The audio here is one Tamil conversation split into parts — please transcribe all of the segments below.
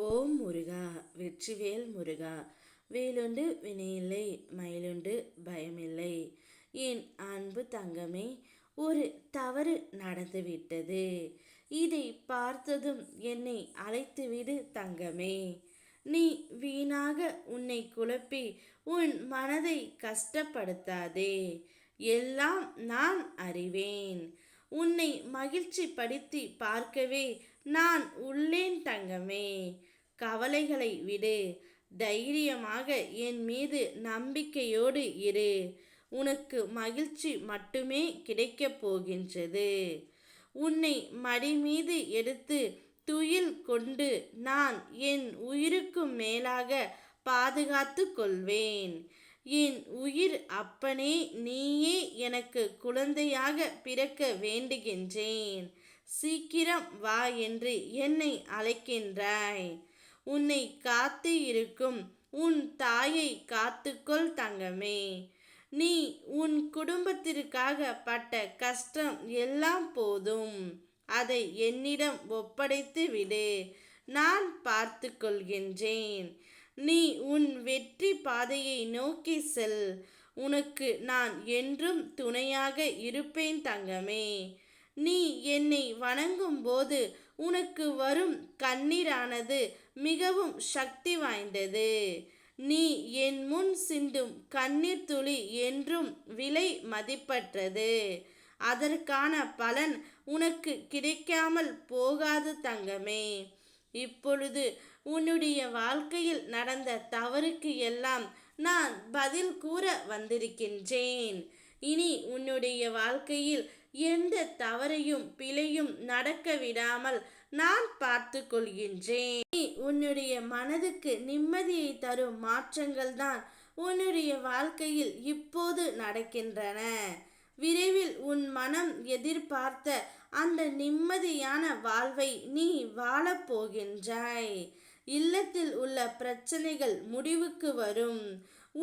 ஓம் முருகா வெற்றிவேல் முருகா. வேலுண்டு வினையில்லை, மயிலுண்டு பயமில்லை. என் அன்பு தங்கமே, ஒரு தவறு நடந்துவிட்டது. இதை பார்த்ததும் என்னை அழைத்துவிடு தங்கமே. நீ வீணாக உன்னை குழப்பி உன் மனதை கஷ்டப்படுத்தாதே. எல்லாம் நான் அறிவேன். உன்னை மகிழ்ச்சி படுத்தி பார்க்கவே நான் உள்ளேன் தங்கமே. கவலைகளை விடு, தைரியமாக என் மீது நம்பிக்கையோடு இரு. உனக்கு மகிழ்ச்சி மட்டுமே கிடைக்கப் போகின்றது. உன்னை மடி மீது எடுத்து துயில் கொண்டு நான் என் உயிருக்கும் மேலாக பாதுகாத்து கொள்வேன். என் உயிர் அப்பனே, நீயே எனக்கு குழந்தையாக பிறக்க வேண்டுகின்றேன். சீக்கிரம் வா என்று என்னை அழைக்கின்றாய். உன்னை காத்து இருக்கும் உன் தாயை காத்துக்கொள் தங்கமே. நீ உன் குடும்பத்திற்காக பட்ட கஷ்டம் எல்லாம் போதும். அதை என்னிடம் ஒப்படைத்து விடு, நான் பார்த்து கொள்கின்றேன். நீ உன் வெற்றி பாதையை நோக்கி செல். உனக்கு நான் என்றும் துணையாக இருப்பேன் தங்கமே. நீ என்னை வணங்கும் போது உனக்கு வரும் கண்ணீரானது மிகவும் சக்தி வாய்ந்தது. நீ என் முன் சிந்தும் கண்ணீர் துளி என்றும் விலை மதிப்பற்றது. அதற்கான பலன் உனக்கு கிடைக்காமல் போகாது தங்கமே. இப்பொழுது உன்னுடைய வாழ்க்கையில் நடந்த தவறுக்கு எல்லாம் நான் பதில் கூற வந்திருக்கின்றேன். இனி உன்னுடைய வாழ்க்கையில் எந்த தவறையும் பிழையும் நடக்க விடாமல் நான் பார்த்து கொள்கின்றேன். நீ உன்னுடைய மனதுக்கு நிம்மதியை தரும் மாற்றங்கள் தான் உன்னுடைய வாழ்க்கையில் இப்போது நடக்கின்றன. விரைவில் உன் மனம் எதிர்பார்த்த அந்த நிம்மதியான வாழ்வை நீ வாழப் போகின்றாய். இல்லத்தில் உள்ள பிரச்சனைகள் முடிவுக்கு வரும்.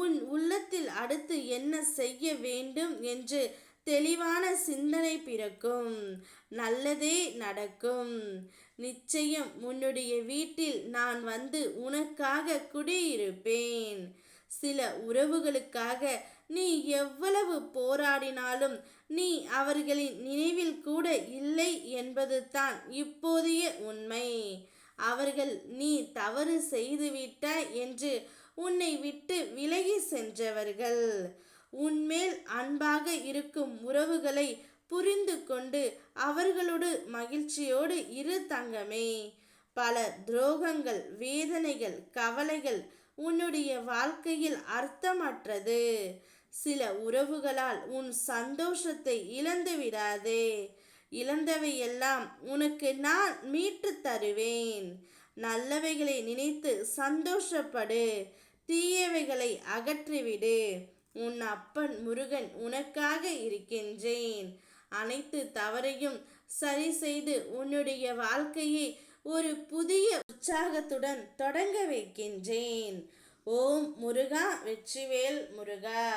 உன் உள்ளத்தில் அடுத்து என்ன செய்ய வேண்டும் என்று தெளிவான சிந்தனை பிறக்கும். நல்லதே நடக்கும். நிச்சயம் உன்னுடைய வீட்டில் நான் வந்து உனக்காக குடியிருப்பேன். சில உறவுகளுக்காக நீ எவ்வளவு போராடினாலும் நீ அவர்களின் நினைவில் கூட இல்லை என்பது தான் இப்போதைய உண்மை. அவர்கள் நீ தவறு செய்துவிட்டாய் என்று உன்னை விட்டு விலகி சென்றவர்கள். உன்மேல் அன்பாக இருக்கும் உறவுகளை புரிந்து கொண்டு அவர்களோடு மகிழ்ச்சியோடு இரு தங்கமே. பல துரோகங்கள், வேதனைகள், கவலைகள் உன்னுடைய வாழ்க்கையில் அர்த்தமற்றது. சில உறவுகளால் உன் சந்தோஷத்தை இழந்து விடாதே. இழந்தவையெல்லாம் உனக்கு நான் மீட்டு தருவேன். நல்லவைகளை நினைத்து சந்தோஷப்படு, தீயவைகளை அகற்றிவிடு. உன் அப்பன் முருகன் உனக்காக இருக்கின்றேன். அனைத்து தவறையும் சரி செய்து உன்னுடைய வாழ்க்கையை ஒரு புதிய உற்சாகத்துடன் தொடங்க வைக்கின்றேன். ஓம் முருகா வெற்றிவேல் முருகா.